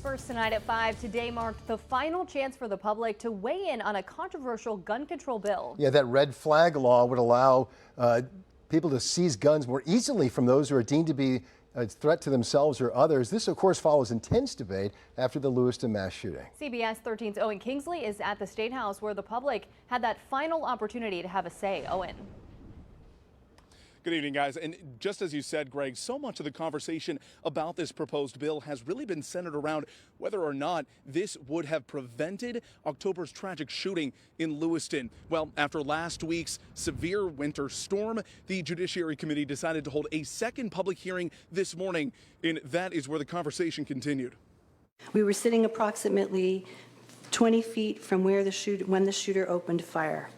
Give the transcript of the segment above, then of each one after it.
First tonight at 5, today marked the final chance for the public to weigh in on a controversial gun control bill. Yeah, that red flag law would allow people to seize guns more easily from those who are deemed to be a threat to themselves or others. This, of course, follows intense debate after the Lewiston mass shooting. CBS 13's Owen Kingsley is at the State House where the public had that final opportunity to have a say. Owen. Good evening, guys. And just as you said, Greg, so much of the conversation about this proposed bill has really been centered around whether or not this would have prevented October's tragic shooting in Lewiston. Well, after last week's severe winter storm, the Judiciary Committee decided to hold a second public hearing this morning, and that is where the conversation continued. We were sitting approximately 20 feet from where when the shooter opened fire.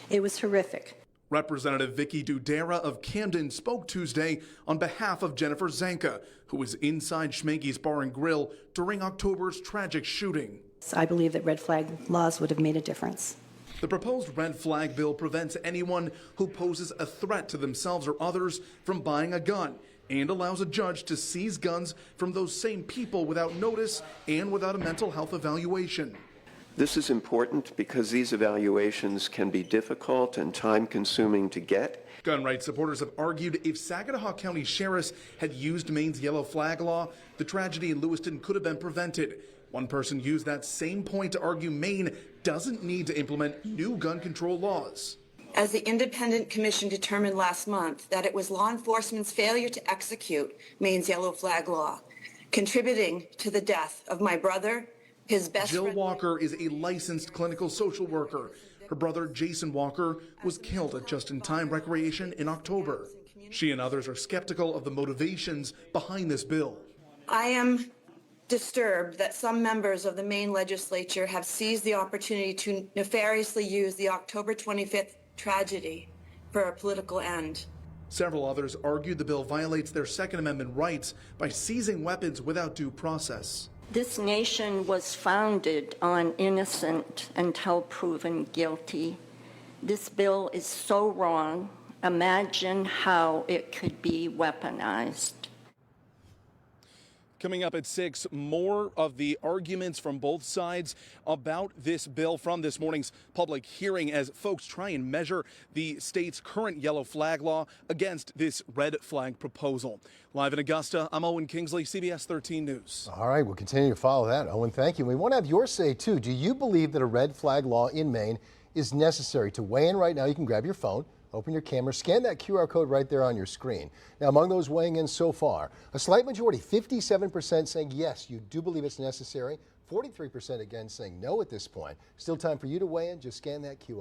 It was horrific. Representative Vicky Dudera of Camden spoke Tuesday on behalf of Jennifer Zanka, who was inside Schmanke's Bar and Grill during October's tragic shooting. I believe that red flag laws would have made a difference. The proposed red flag bill prevents anyone who poses a threat to themselves or others from buying a gun and allows a judge to seize guns from those same people without notice and without a mental health evaluation. This is important because these evaluations can be difficult and time-consuming to get. Gun rights supporters have argued if Saginaw County sheriffs had used Maine's yellow flag law, the tragedy in Lewiston could have been prevented. One person used that same point to argue Maine doesn't need to implement new gun control laws. As the independent commission determined last month that it was law enforcement's failure to execute Maine's yellow flag law, contributing to the death of my brother, his best Jill friend. Walker is a licensed clinical social worker. Her brother, Jason Walker, was killed at just-in-time recreation in October. She and others are skeptical of the motivations behind this bill. I am disturbed that some members of the Maine Legislature have seized the opportunity to nefariously use the October 25th tragedy for a political end. Several others argued the bill violates their Second Amendment rights by seizing weapons without due process. This nation was founded on innocent until proven guilty. This bill is so wrong. Imagine how it could be weaponized. Coming up at 6, more of the arguments from both sides about this bill from this morning's public hearing as folks try and measure the state's current yellow flag law against this red flag proposal. Live in Augusta, I'm Owen Kingsley, CBS 13 News. All right, we'll continue to follow that. Owen, thank you. We want to have your say, too. Do you believe that a red flag law in Maine is necessary? To weigh in right now, you can grab your phone, open your camera, scan that QR code right there on your screen. Now, among those weighing in so far, a slight majority, 57% saying yes, you do believe it's necessary, 43% again saying no at this point. Still time for you to weigh in. Just scan that QR